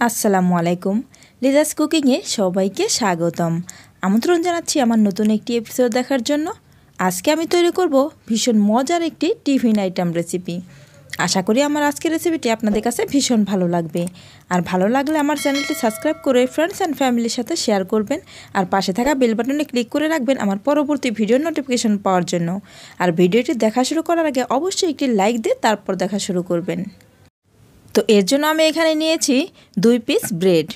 আসসালামু আলাইকুম। লিজাস কুকিংয়ে সবাইকে স্বাগতম। আমন্ত্রণ জানাচ্ছি আমার নতুন একটি এপিসোড দেখার জন্য। আজকে আমি তৈরি করব ভীষণ মজার একটি টিফিন আইটেম রেসিপি। আশা করি আমার আজকের রেসিপিটি আপনাদের কাছে ভীষণ ভালো লাগবে। আর ভালো লাগলে আমার চ্যানেলটি সাবস্ক্রাইব করে ফ্রেন্ডস অ্যান্ড ফ্যামিলির সাথে শেয়ার করবেন। আর পাশে থাকা বেল বাটনে ক্লিক করে রাখবেন আমার পরবর্তী ভিডিওর নোটিফিকেশন পাওয়ার জন্য। আর ভিডিওটি দেখা শুরু করার আগে অবশ্যই একটি লাইক দিয়ে তারপর দেখা শুরু করবেন। তো এর জন্য আমি এখানে নিয়েছি 2 পিস ব্রেড।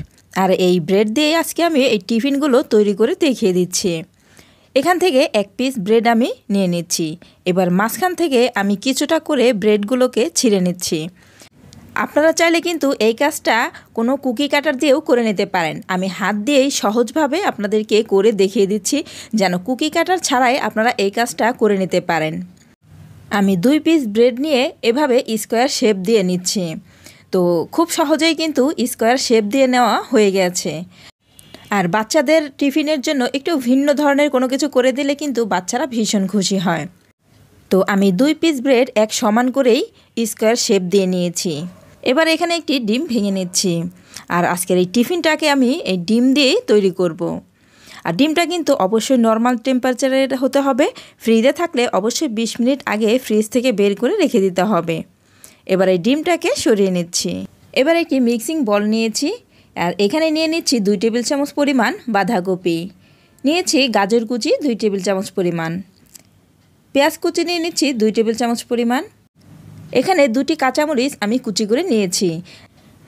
আর এই ব্রেড দিয়ে আজকে আমি এই টিফিনগুলো তৈরি করে দেখিয়ে দিচ্ছি। এখান থেকে 1 পিস ব্রেড আমি নিয়ে নিচ্ছি। এবার মাঝখান থেকে আমি কিছুটা করে ব্রেডগুলোকে ছিঁড়ে নিচ্ছি। আপনারা চাইলে কিন্তু এই কাজটা কোনো কুকি কাটার দিয়েও করে নিতে পারেন। আমি হাত দিয়েই সহজভাবে আপনাদেরকে করে দেখিয়ে দিচ্ছি যেন কুকি কাটার ছাড়াই আপনারা এই কাজটা করে নিতে পারেন। আমি 2 পিস ব্রেড নিয়ে এভাবে স্কোয়ার শেপ দিয়ে নিচ্ছি। তো খুব সহজেই কিন্তু স্কোয়ার শেপ দিয়ে নেওয়া হয়ে গেছে। আর বাচ্চাদের টিফিনের জন্য একটু ভিন্ন ধরনের কোনো কিছু করে দিলে কিন্তু বাচ্চারা ভীষণ খুশি হয়। তো আমি 2 পিস ব্রেড এক সমান করেই স্কোয়ার শেপ দিয়ে নিয়েছি। এবার এখানে একটি ডিম ভেঙে নিচ্ছি। আর আজকের এই টিফিনটাকে আমি এই ডিম দিয়েই তৈরি করব। আর ডিমটা কিন্তু অবশ্যই নর্মাল টেম্পারেচারের হতে হবে। ফ্রিজে থাকলে অবশ্যই 20 মিনিট আগে ফ্রিজ থেকে বের করে রেখে দিতে হবে। এবার এই ডিমটাকে সরিয়ে নিচ্ছি। এবার একটি মিক্সিং বল নিয়েছি। আর এখানে নিয়ে নিচ্ছি 2 টেবিল চামচ পরিমাণ বাঁধাকপি, নিয়েছি গাজর কুচি 2 টেবিল চামচ পরিমাণ, পেঁয়াজ কুচি নিয়ে নিচ্ছি 2 টেবিল চামচ পরিমাণ। এখানে 2টি কাঁচামরিচ আমি কুচি করে নিয়েছি।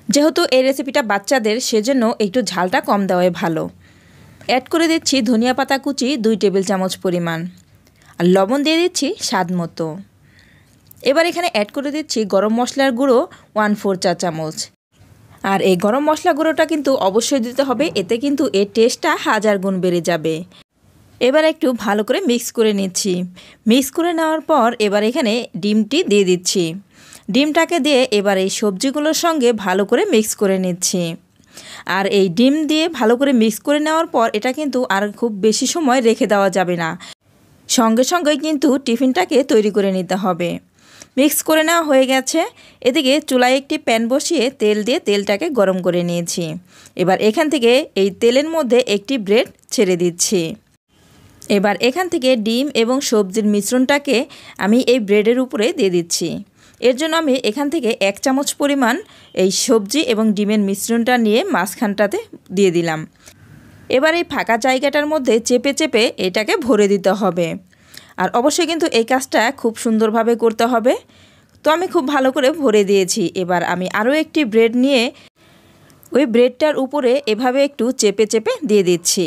যেহেতু এই রেসিপিটা বাচ্চাদের, সেজন্য একটু ঝালটা কম দেওয়াই ভালো। অ্যাড করে দিচ্ছি ধনিয়া পাতা কুচি 2 টেবিল চামচ পরিমাণ। আর লবণ দিয়ে দিচ্ছি স্বাদ মতো। এবার এখানে অ্যাড করে দিচ্ছি গরম মশলার গুঁড়ো 1/4 চা চামচ। আর এই গরম মশলা গুঁড়োটা কিন্তু অবশ্যই দিতে হবে, এতে কিন্তু এর টেস্টটা 1000 গুণ বেড়ে যাবে। এবার একটু ভালো করে মিক্স করে নিচ্ছি। মিক্স করে নেওয়ার পর এবার এখানে ডিমটি দিয়ে দিচ্ছি। ডিমটাকে দিয়ে এবার এই সবজিগুলোর সঙ্গে ভালো করে মিক্স করে নিচ্ছি। আর এই ডিম দিয়ে ভালো করে মিক্স করে নেওয়ার পর এটা কিন্তু আর খুব বেশি সময় রেখে দেওয়া যাবে না, সঙ্গে সঙ্গে কিন্তু টিফিনটাকে তৈরি করে নিতে হবে। মিক্স করে নেওয়া হয়ে গেছে। এদিকে চুলায় একটি প্যান বসিয়ে তেল দিয়ে তেলটাকে গরম করে নিয়েছি। এবার এখান থেকে এই তেলের মধ্যে একটি ব্রেড ছেড়ে দিচ্ছি। এবার এখান থেকে ডিম এবং সবজির মিশ্রণটাকে আমি এই ব্রেডের উপরে দিয়ে দিচ্ছি। এর জন্য আমি এখান থেকে 1 চামচ পরিমাণ এই সবজি এবং ডিমের মিশ্রণটা নিয়ে মাঝখানটাতে দিয়ে দিলাম। এবার এই ফাঁকা জায়গাটার মধ্যে চেপে চেপে এটাকে ভরে দিতে হবে। আর অবশ্যই কিন্তু এই কাজটা খুব সুন্দরভাবে করতে হবে। তো আমি খুব ভালো করে ভরে দিয়েছি। এবার আমি আরও একটি ব্রেড নিয়ে ওই ব্রেডটার উপরে এভাবে একটু চেপে চেপে দিয়ে দিচ্ছি।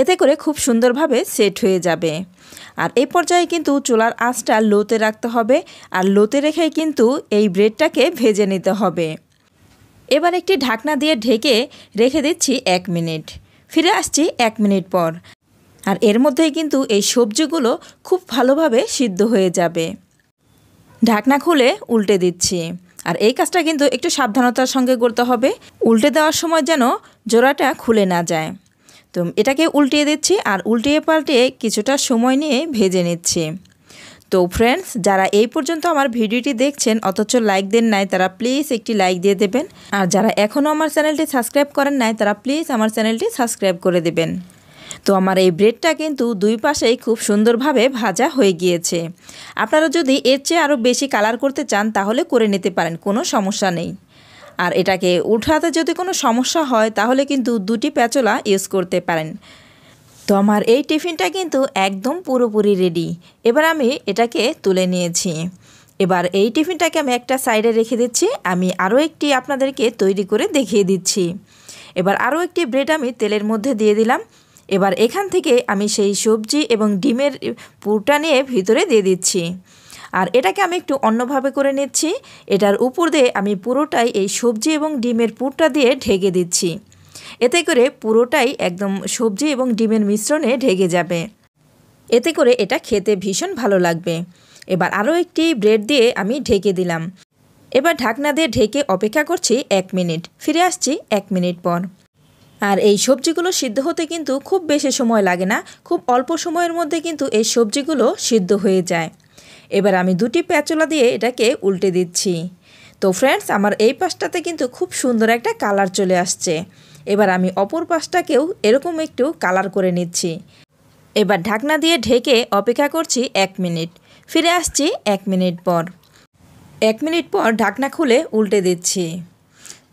এতে করে খুব সুন্দরভাবে সেট হয়ে যাবে। আর এই পর্যায়ে কিন্তু চুলার আঁচটা লোতে রাখতে হবে। আর লোতে রেখেই কিন্তু এই ব্রেডটাকে ভেজে নিতে হবে। এবার একটি ঢাকনা দিয়ে ঢেকে রেখে দিচ্ছি 1 মিনিট। ফিরে আসছি 1 মিনিট পর। আর এর মধ্যেই কিন্তু এই সবজিগুলো খুব ভালোভাবে সিদ্ধ হয়ে যাবে। ঢাকনা খুলে উল্টে দিচ্ছি। আর এই কাজটা কিন্তু একটু সাবধানতার সঙ্গে করতে হবে, উল্টে দেওয়ার সময় যেন জোড়াটা খুলে না যায়। তো এটাকে উল্টিয়ে দিচ্ছি আর উল্টিয়ে পাল্টে কিছুটা সময় নিয়ে ভেজে নিচ্ছি। তো ফ্রেন্ডস, যারা এই পর্যন্ত আমার ভিডিওটি দেখছেন অথচ লাইক দেন নাই, তারা প্লিজ একটি লাইক দিয়ে দেবেন। আর যারা এখনও আমার চ্যানেলটি সাবস্ক্রাইব করেন নাই, তারা প্লিজ আমার চ্যানেলটি সাবস্ক্রাইব করে দেবেন। তো আমার এই ব্রেডটা কিন্তু 2 পাশেই খুব সুন্দরভাবে ভাজা হয়ে গিয়েছে। আপনারা যদি এর চেয়ে আরও বেশি কালার করতে চান তাহলে করে নিতে পারেন, কোনো সমস্যা নেই। আর এটাকে উঠাতে যদি কোনো সমস্যা হয় তাহলে কিন্তু 2টি প্যাচোলা ইউজ করতে পারেন। তো আমার এই টিফিনটা কিন্তু একদম পুরোপুরি রেডি। এবার আমি এটাকে তুলে নিয়েছি। এবার এই টিফিনটাকে আমি একটা সাইডে রেখে দিচ্ছি। আমি আরও একটি আপনাদেরকে তৈরি করে দেখিয়ে দিচ্ছি। এবার আরও একটি ব্রেড আমি তেলের মধ্যে দিয়ে দিলাম। এবার এখান থেকে আমি সেই সবজি এবং ডিমের পুরটা নিয়ে ভিতরে দিয়ে দিচ্ছি। আর এটাকে আমি একটু অন্যভাবে করে নিচ্ছি। এটার উপর দিয়ে আমি পুরোটাই এই সবজি এবং ডিমের পুরটা দিয়ে ঢেকে দিচ্ছি। এতে করে পুরোটাই একদম সবজি এবং ডিমের মিশ্রণে ঢেকে যাবে। এতে করে এটা খেতে ভীষণ ভালো লাগবে। এবার আরও একটি ব্রেড দিয়ে আমি ঢেকে দিলাম। এবার ঢাকনা দিয়ে ঢেকে অপেক্ষা করছি 1 মিনিট। ফিরে আসছি 1 মিনিট পর। আর এই সবজিগুলো সিদ্ধ হতে কিন্তু খুব বেশি সময় লাগে না, খুব অল্প সময়ের মধ্যে কিন্তু এই সবজিগুলো সিদ্ধ হয়ে যায়। এবার আমি 2টি প্যাচোলা দিয়ে এটাকে উল্টে দিচ্ছি। তো ফ্রেন্ডস, আমার এই পাশটাতে কিন্তু খুব সুন্দর একটা কালার চলে আসছে। এবার আমি অপর পাশটাকেও এরকম একটু কালার করে নিচ্ছি। এবার ঢাকনা দিয়ে ঢেকে অপেক্ষা করছি 1 মিনিট। ফিরে আসছি 1 মিনিট পর। 1 মিনিট পর ঢাকনা খুলে উল্টে দিচ্ছি।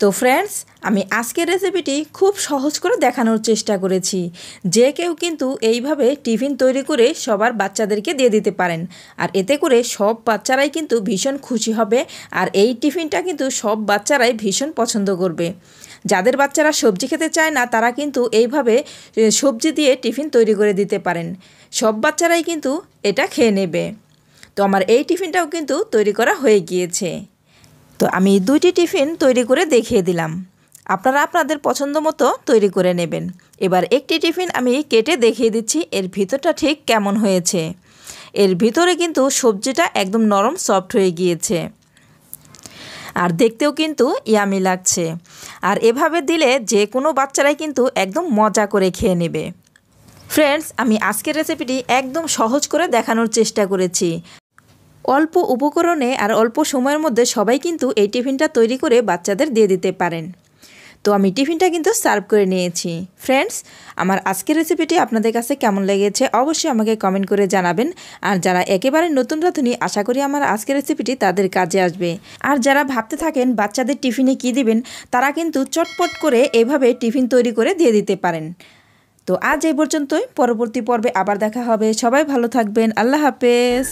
তো ফ্রেন্ডস, আমি আজকের রেসিপিটি খুব সহজ করে দেখানোর চেষ্টা করেছি। যে কেউ কিন্তু এইভাবে টিফিন তৈরি করে সবার বাচ্চাদেরকে দিয়ে দিতে পারেন। আর এতে করে সব বাচ্চারাই কিন্তু ভীষণ খুশি হবে। আর এই টিফিনটা কিন্তু সব বাচ্চারাই ভীষণ পছন্দ করবে। যাদের বাচ্চারা সবজি খেতে চায় না, তারা কিন্তু এইভাবে সবজি দিয়ে টিফিন তৈরি করে দিতে পারেন। সব বাচ্চারাই কিন্তু এটা খেয়ে নেবে। তো আমার এই টিফিনটাও কিন্তু তৈরি করা হয়ে গিয়েছে। তো আমি 2টি টিফিন তৈরি করে দেখিয়ে দিলাম। আপনারা আপনাদের পছন্দ মতো তৈরি করে নেবেন। এবার একটি টিফিন আমি কেটে দেখিয়ে দিচ্ছি এর ভিতরটা ঠিক কেমন হয়েছে। এর ভিতরে কিন্তু সবজিটা একদম নরম সফট হয়ে গিয়েছে। আর দেখতেও কিন্তু ইয়ামি লাগছে। আর এভাবে দিলে যে কোনো বাচ্চারাই কিন্তু একদম মজা করে খেয়ে নেবে। ফ্রেন্ডস, আমি আজকের রেসিপিটি একদম সহজ করে দেখানোর চেষ্টা করেছি। অল্প উপকরণে আর অল্প সময়ের মধ্যে সবাই কিন্তু এই টিফিনটা তৈরি করে বাচ্চাদের দিয়ে দিতে পারেন। তো আমি টিফিনটা কিন্তু সার্ভ করে নিয়েছি। ফ্রেন্ডস, আমার আজকের রেসিপিটি আপনাদের কাছে কেমন লেগেছে অবশ্যই আমাকে কমেন্ট করে জানাবেন। আর যারা একেবারে নতুন রাঁধুনি, আশা করি আমার আজকের রেসিপিটি তাদের কাজে আসবে। আর যারা ভাবতে থাকেন বাচ্চাদের টিফিনে কী দিবেন, তারা কিন্তু চটপট করে এভাবে টিফিন তৈরি করে দিয়ে দিতে পারেন। তো আজ এই পর্যন্তই। পরবর্তী পর্বে আবার দেখা হবে। সবাই ভালো থাকবেন। আল্লাহ হাফেজ।